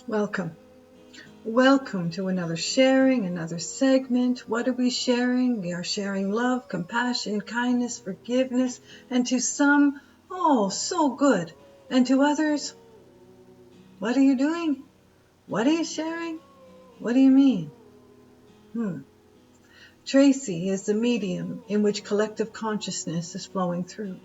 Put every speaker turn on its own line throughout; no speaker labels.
Welcome. Welcome to another sharing, another segment. What are we sharing? We are sharing love, compassion, kindness, forgiveness, and to some, oh, so good. And to others, what are you doing? What are you sharing? What do you mean? Tracy is the medium in which collective consciousness is flowing through.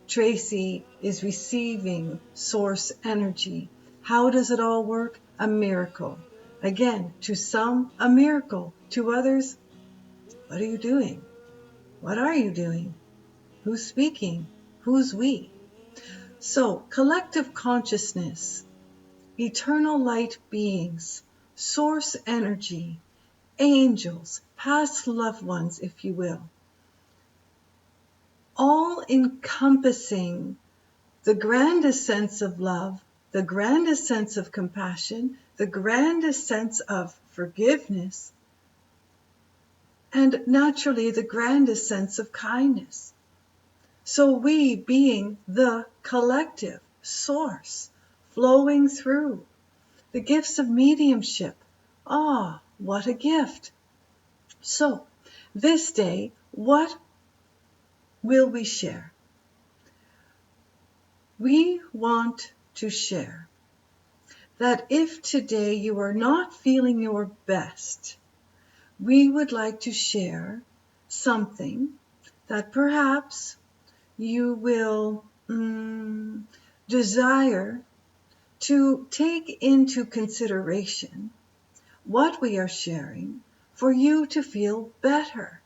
Tracy is receiving source energy. How does it all work? A miracle. Again, to some, a miracle. To others, what are you doing? What are you doing? Who's speaking? Who's we? So, collective consciousness, eternal light beings, source energy, angels, past loved ones, if you will, all encompassing the grandest sense of love, the grandest sense of compassion, the grandest sense of forgiveness, and naturally the grandest sense of kindness. So we being the collective source flowing through the gifts of mediumship. Ah, what a gift. So this day, what will we share? We want to share that if today you are not feeling your best, we would like to share something that perhaps you will desire to take into consideration what we are sharing for you to feel better,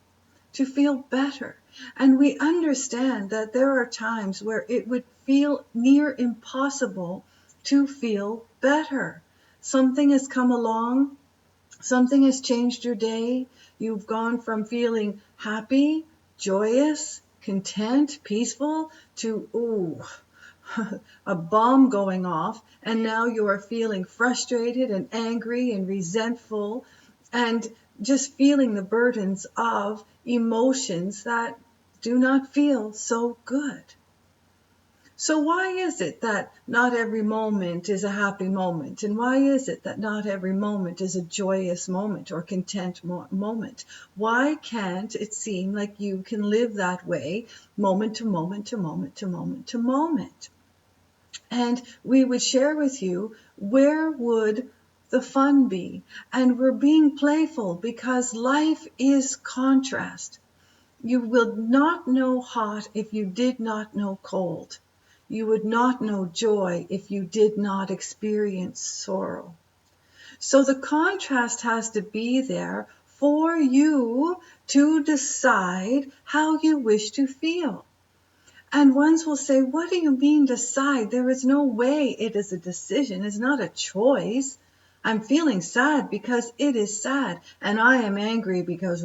to feel better. And we understand that there are times where it would feel near impossible to feel better. Something has come along, something has changed your day. You've gone from feeling happy, joyous, content, peaceful to, a bomb going off, and now you are feeling frustrated and angry and resentful and just feeling the burdens of emotions that do not feel so good. So why is it that not every moment is a happy moment? And why is it that not every moment is a joyous moment or content moment? Why can't it seem like you can live that way moment to moment to moment to moment to moment? And we would share with you, where would the fun be? And we're being playful because life is contrast. You will not know hot if you did not know cold. You would not know joy if you did not experience sorrow. So the contrast has to be there for you to decide how you wish to feel. And ones will say, what do you mean decide? There is no way it is a decision. It's not a choice. I'm feeling sad because it is sad. And I am angry because,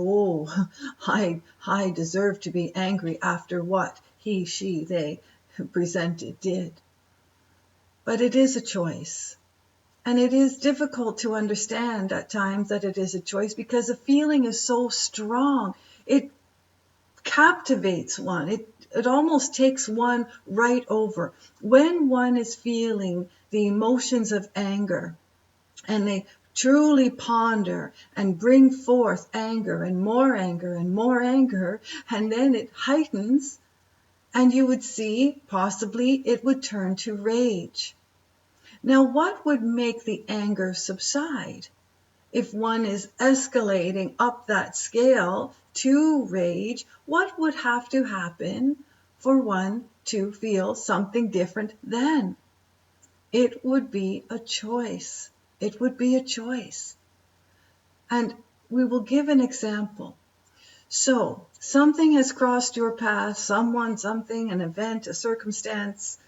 I deserve to be angry after what he, she, they presented did. But it is a choice. And it is difficult to understand at times that it is a choice because the feeling is so strong. It captivates one. It almost takes one right over. When one is feeling the emotions of anger and they truly ponder and bring forth anger and more anger and more anger, and then it heightens, and you would see possibly it would turn to rage. Now, what would make the anger subside? If one is escalating up that scale to rage, what would have to happen for one to feel something different then? It would be a choice. It would be a choice. And we will give an example. So, something has crossed your path, someone, something, an event, a circumstance,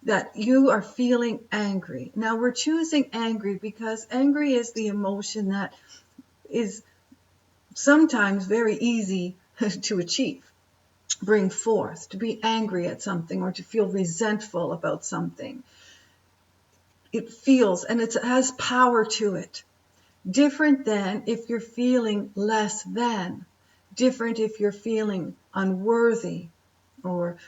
that you are feeling angry. Now, we're choosing angry because angry is the emotion that is sometimes very easy to achieve, bring forth, to be angry at something or to feel resentful about something. It feels, and it has power to it. Different than if you're feeling less than. Different if you're feeling unworthy or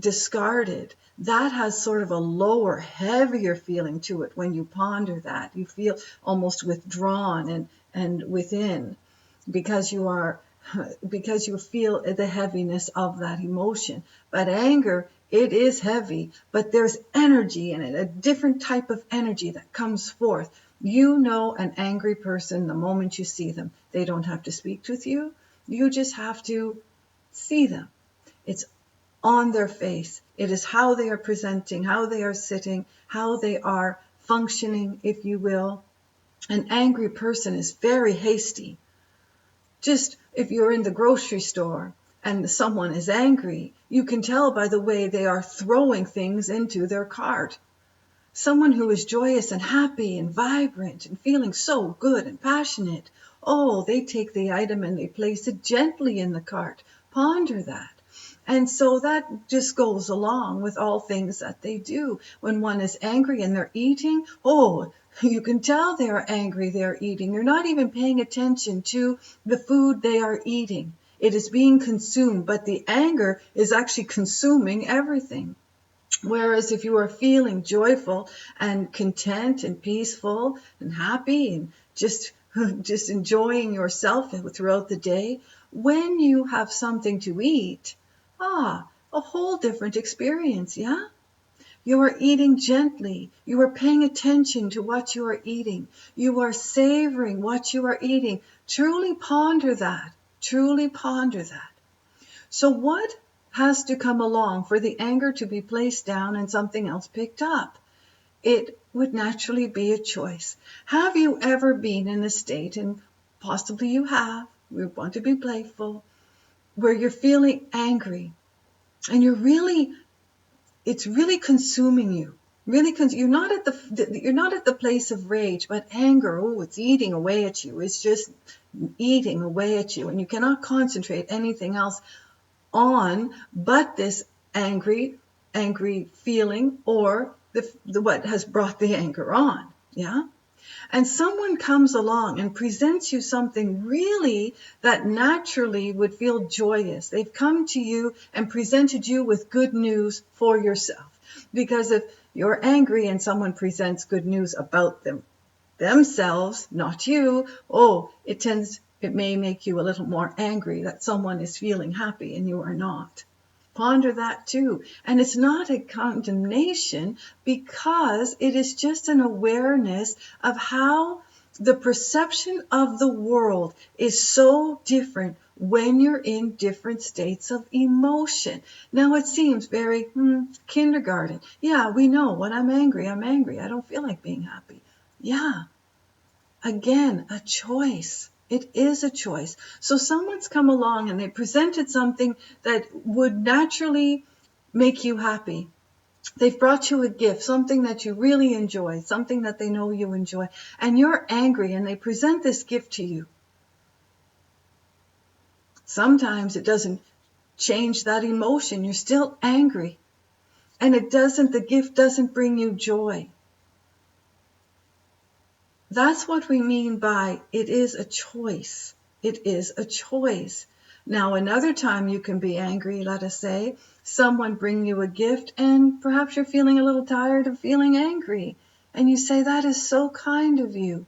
discarded. that has sort of a lower, heavier feeling to it when you ponder that. You feel almost withdrawn and within, because you feel the heaviness of that emotion. But anger, it is heavy, but there's energy in it, a different type of energy that comes forth. You know an angry person the moment you see them. They don't have to speak with you. You just have to see them. It's on their face. It is how they are presenting, how they are sitting, how they are functioning, if you will. An angry person is very hasty. Just if you're in the grocery store and someone is angry, you can tell by the way they are throwing things into their cart. Someone who is joyous and happy and vibrant and feeling so good and passionate, oh, they take the item and they place it gently in the cart. Ponder that. And so that just goes along with all things that they do. When one is angry and they're eating, oh, you can tell they are angry, they're eating. They're not even paying attention to the food they are eating. It is being consumed, but the anger is actually consuming everything. Whereas if you are feeling joyful and content and peaceful and happy and just enjoying yourself throughout the day, when you have something to eat, a whole different experience, yeah? You are eating gently. You are paying attention to what you are eating. You are savoring what you are eating. Truly ponder that. Truly ponder that. So what has to come along for the anger to be placed down and something else picked up? It would naturally be a choice. Have you ever been in a state, and possibly you have, we want to be playful, where you're feeling angry and it's really consuming you. You're not at the place of rage, but anger, oh, it's eating away at you. It's just eating away at you, and you cannot concentrate anything else on but this angry feeling, or the what has brought the anger on. Yeah. And someone comes along and presents you something really that naturally would feel joyous. They've come to you and presented you with good news for yourself. Because if you're angry and someone presents good news about themselves, not you, it may make you a little more angry that someone is feeling happy and you are not. Ponder that too. And it's not a condemnation, because it is just an awareness of how the perception of the world is so different when you're in different states of emotion. Now it seems very kindergarten. Yeah, we know when I'm angry, I'm angry. I don't feel like being happy. Yeah. Again, a choice. It is a choice. So someone's come along and they presented something that would naturally make you happy. They've brought you a gift, something that you really enjoy, something that they know you enjoy, and you're angry and they present this gift to you. Sometimes it doesn't change that emotion. You're still angry. And the gift doesn't bring you joy. That's what we mean by it is a choice. It is a choice. Now, another time you can be angry, let us say, someone bring you a gift and perhaps you're feeling a little tired of feeling angry. And you say, that is so kind of you.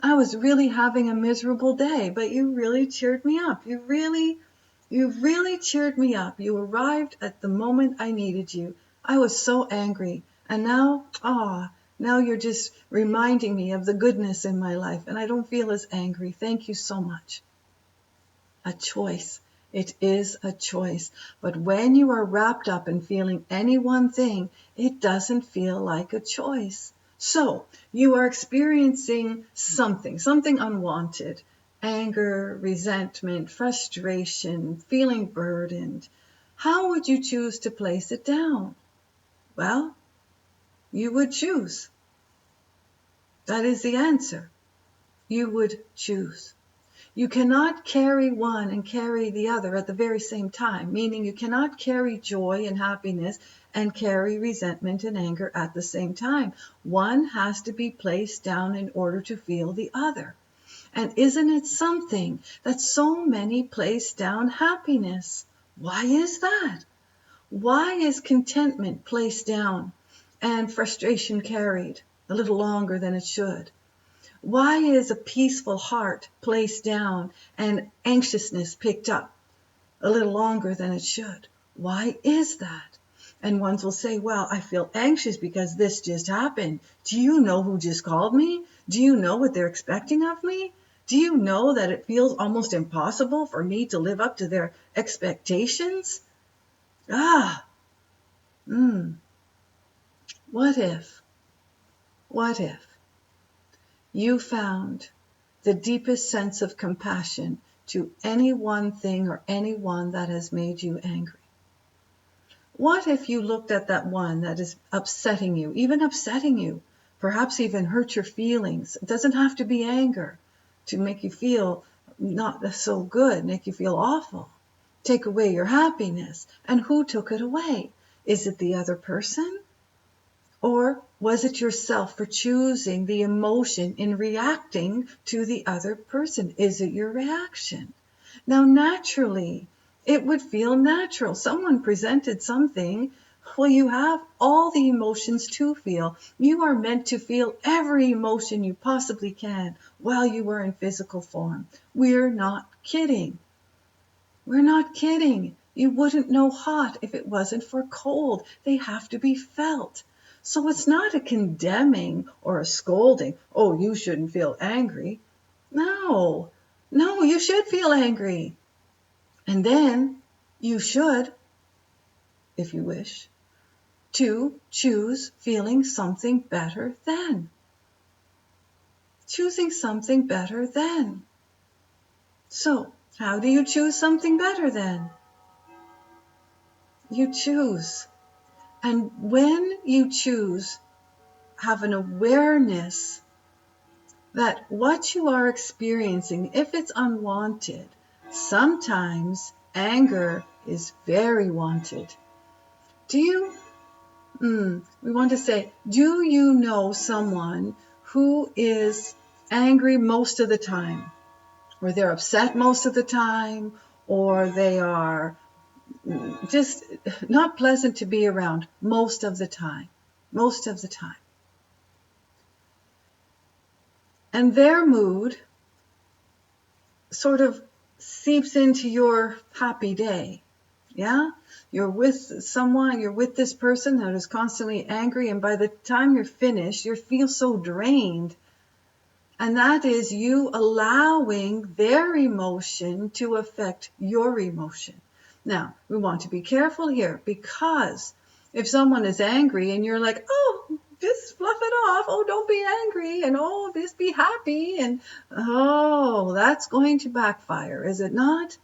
I was really having a miserable day, but you really cheered me up. You really cheered me up. You arrived at the moment I needed you. I was so angry. And now you're just reminding me of the goodness in my life, and I don't feel as angry. Thank you so much. A choice. It is a choice. But when you are wrapped up in feeling any one thing, it doesn't feel like a choice. So you are experiencing something unwanted. Anger, resentment, frustration, feeling burdened. How would you choose to place it down? Well, you would choose. That is the answer. You would choose. You cannot carry one and carry the other at the very same time, meaning you cannot carry joy and happiness and carry resentment and anger at the same time. One has to be placed down in order to feel the other. And isn't it something that so many place down happiness? Why is that? Why is contentment placed down and frustration carried a little longer than it should? Why is a peaceful heart placed down and anxiousness picked up a little longer than it should? Why is that? And ones will say, well, I feel anxious because this just happened. Do you know who just called me? Do you know what they're expecting of me? Do you know that it feels almost impossible for me to live up to their expectations? Ah, what if you found the deepest sense of compassion to any one thing or anyone that has made you angry? What if you looked at that one that is upsetting you, perhaps even hurt your feelings? It doesn't have to be anger to make you feel not so good, make you feel awful, take away your happiness. And who took it away? Is it the other person? Or was it yourself for choosing the emotion in reacting to the other person? Is it your reaction? Now, naturally, it would feel natural. Someone presented something. Well, you have all the emotions to feel. You are meant to feel every emotion you possibly can while you are in physical form. We're not kidding. We're not kidding. You wouldn't know hot if it wasn't for cold. They have to be felt. So it's not a condemning or a scolding. Oh, you shouldn't feel angry. No, you should feel angry. And then you should, if you wish, to choose feeling something better then. Choosing something better then. So, how do you choose something better then? You choose. And when you choose, have an awareness that what you are experiencing, if it's unwanted, sometimes anger is very wanted. We want to say, do you know someone who is angry most of the time? Or they're upset most of the time? Or they are just not pleasant to be around most of the time? Most of the time. And their mood sort of seeps into your happy day. Yeah? You're with someone, you're with this person that is constantly angry, and by the time you're finished, you feel so drained. And that is you allowing their emotion to affect your emotion. Now, we want to be careful here, because if someone is angry and you're like, oh, just fluff it off. Oh, don't be angry. And oh, just be happy. And oh, that's going to backfire, is it not?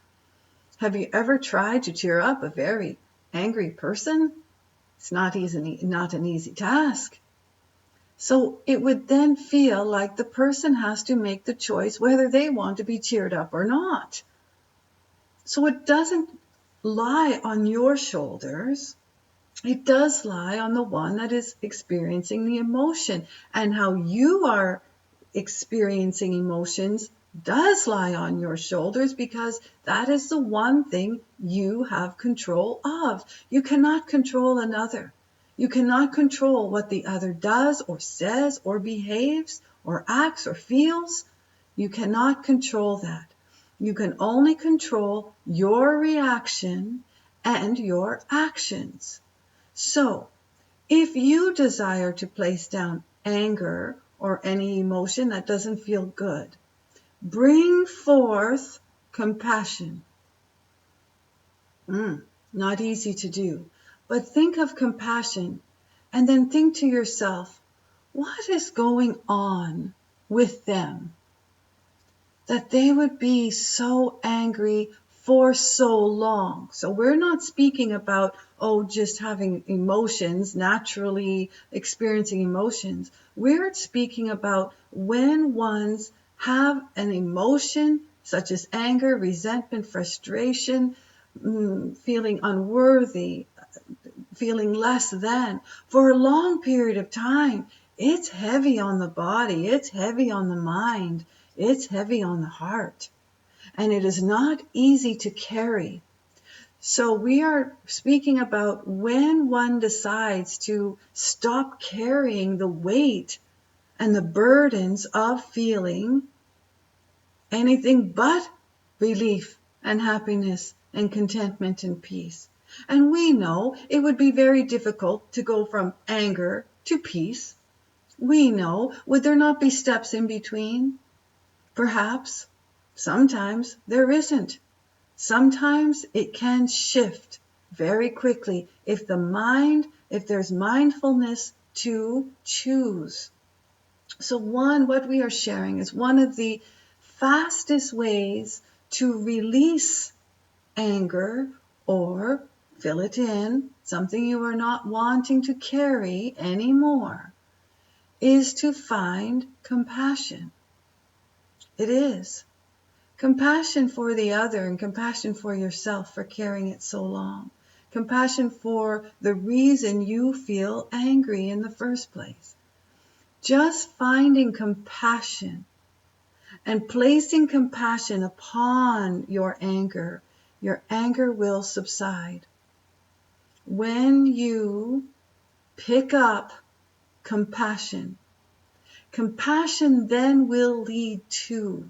Have you ever tried to cheer up a very angry person? It's not an easy task. So it would then feel like the person has to make the choice whether they want to be cheered up or not. So it doesn't lie on your shoulders. It does lie on the one that is experiencing the emotion. And how you are experiencing emotions does lie on your shoulders, because that is the one thing you have control of. You cannot control another. You cannot control what the other does or says or behaves or acts or feels. You cannot control that. You can only control your reaction and your actions. So, if you desire to place down anger or any emotion that doesn't feel good, bring forth compassion. Not easy to do, but think of compassion and then think to yourself, what is going on with them that they would be so angry for so long? So we're not speaking about, just having emotions, naturally experiencing emotions. We're speaking about when ones have an emotion such as anger, resentment, frustration, feeling unworthy, feeling less than, for a long period of time. It's heavy on the body, it's heavy on the mind, it's heavy on the heart, and it is not easy to carry. So we are speaking about when one decides to stop carrying the weight and the burdens of feeling anything but relief and happiness and contentment and peace. And we know it would be very difficult to go from anger to peace. We know, would there not be steps in between? Perhaps. Sometimes there isn't. Sometimes it can shift very quickly if there's mindfulness to choose. So what we are sharing is one of the fastest ways to release anger or fill it in, something you are not wanting to carry anymore, is to find compassion. It is. Compassion for the other and compassion for yourself for carrying it so long. Compassion for the reason you feel angry in the first place. Just finding compassion and placing compassion upon your anger will subside. When you pick up compassion, compassion then will lead to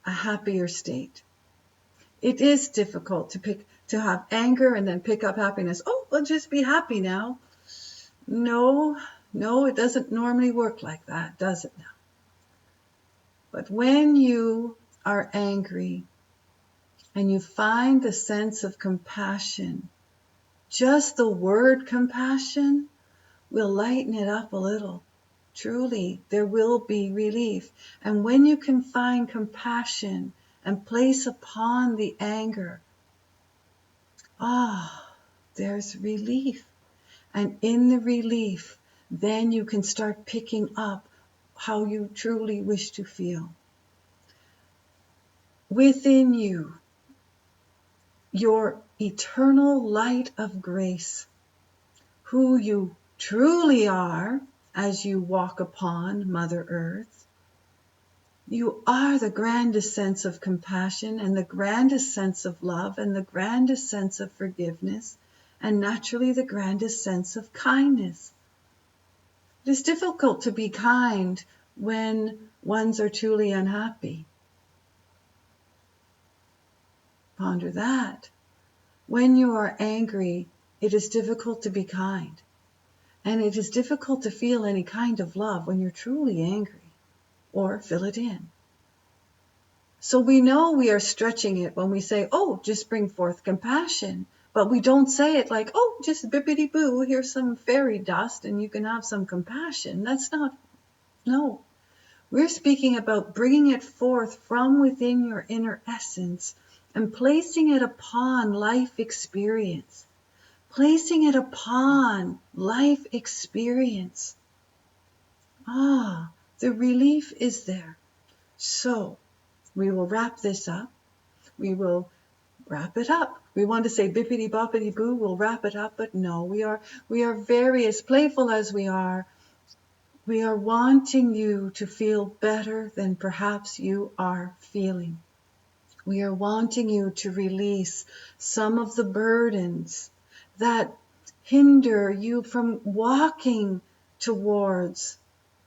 a happier state. It is difficult to have anger and then pick up happiness. Oh, well, just be happy now. No, it doesn't normally work like that, does it now? But when you are angry and you find the sense of compassion, just the word compassion will lighten it up a little. Truly, there will be relief. And when you can find compassion and place upon the anger, there's relief. And in the relief, then you can start picking up how you truly wish to feel. Within you, your eternal light of grace, who you truly are as you walk upon Mother Earth, you are the grandest sense of compassion and the grandest sense of love and the grandest sense of forgiveness and naturally the grandest sense of kindness. It is difficult to be kind when ones are truly unhappy. Ponder that. When you are angry, it is difficult to be kind. And it is difficult to feel any kind of love when you're truly angry, or fill it in. So we know we are stretching it when we say, oh, just bring forth compassion. But we don't say it like, oh, just bippity boo, here's some fairy dust and you can have some compassion. That's not, no. We're speaking about bringing it forth from within your inner essence and placing it upon life experience. Placing it upon life experience. The relief is there. So, we will wrap this up. We will wrap it up. We want to say bippity boppity boo, we'll wrap it up, but no, we are very, as playful as we are wanting you to feel better than perhaps you are feeling. We are wanting you to release some of the burdens that hinder you from walking towards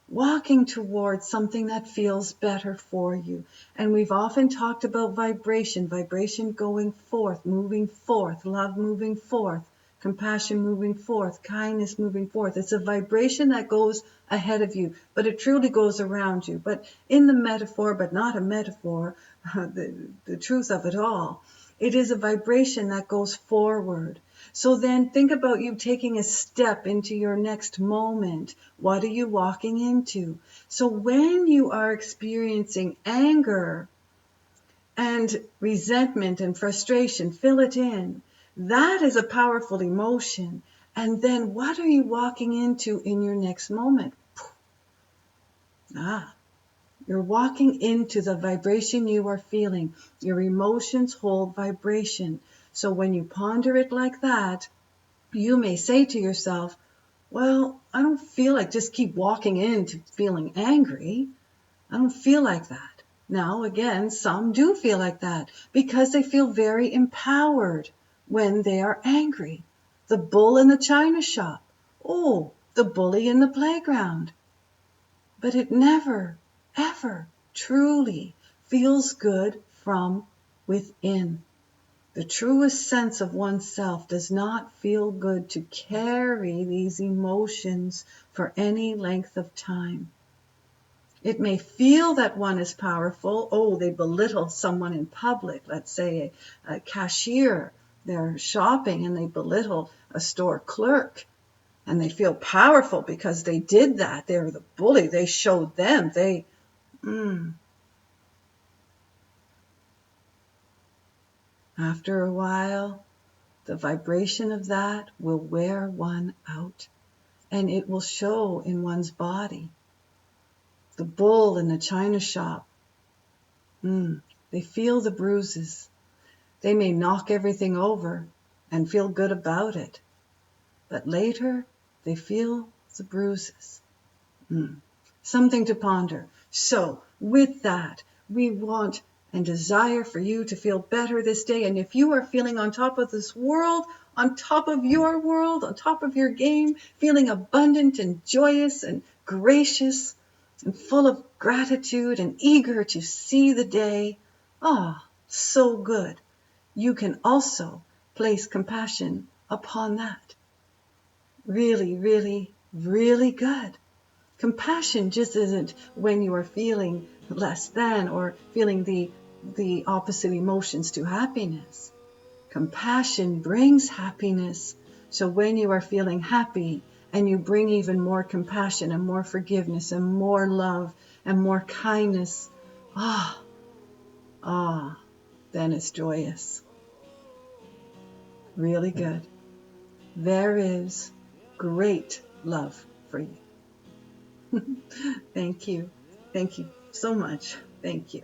something that feels better for you. And we've often talked about vibration going forth, moving forth, love moving forth, compassion moving forth, kindness moving forth. It's a vibration that goes ahead of you, but it truly goes around you. But in the metaphor, but not a metaphor, the truth of it all, it is a vibration that goes forward. So then think about you taking a step into your next moment. What are you walking into? So when you are experiencing anger and resentment and frustration, fill it in. That is a powerful emotion. And then what are you walking into in your next moment? You're walking into the vibration you are feeling. Your emotions hold vibration. So when you ponder it like that, you may say to yourself, well, I don't feel like just keep walking into feeling angry. I don't feel like that. Now, again, some do feel like that because they feel very empowered when they are angry. The bull in the china shop. Oh, the bully in the playground. But it never, ever truly feels good from within. The truest sense of oneself does not feel good to carry these emotions for any length of time. It may feel that one is powerful. Oh, they belittle someone in public. Let's say a cashier. They're shopping and they belittle a store clerk. And they feel powerful because they did that. They're the bully. They showed them. After a while, the vibration of that will wear one out. And it will show in one's body. The bull in the china shop. They feel the bruises. They may knock everything over and feel good about it, but later they feel the bruises. Something to ponder. So, with that, we want and desire for you to feel better this day. And if you are feeling on top of this world, on top of your world, on top of your game, feeling abundant and joyous and gracious and full of gratitude and eager to see the day, so good. You can also place compassion upon that. Really, really, really good. Compassion just isn't when you are feeling less than or feeling the opposite emotions to happiness. Compassion brings happiness. So when you are feeling happy and you bring even more compassion and more forgiveness and more love and more kindness, then it's joyous. Really good. There is great love for you. Thank you. Thank you so much. Thank you.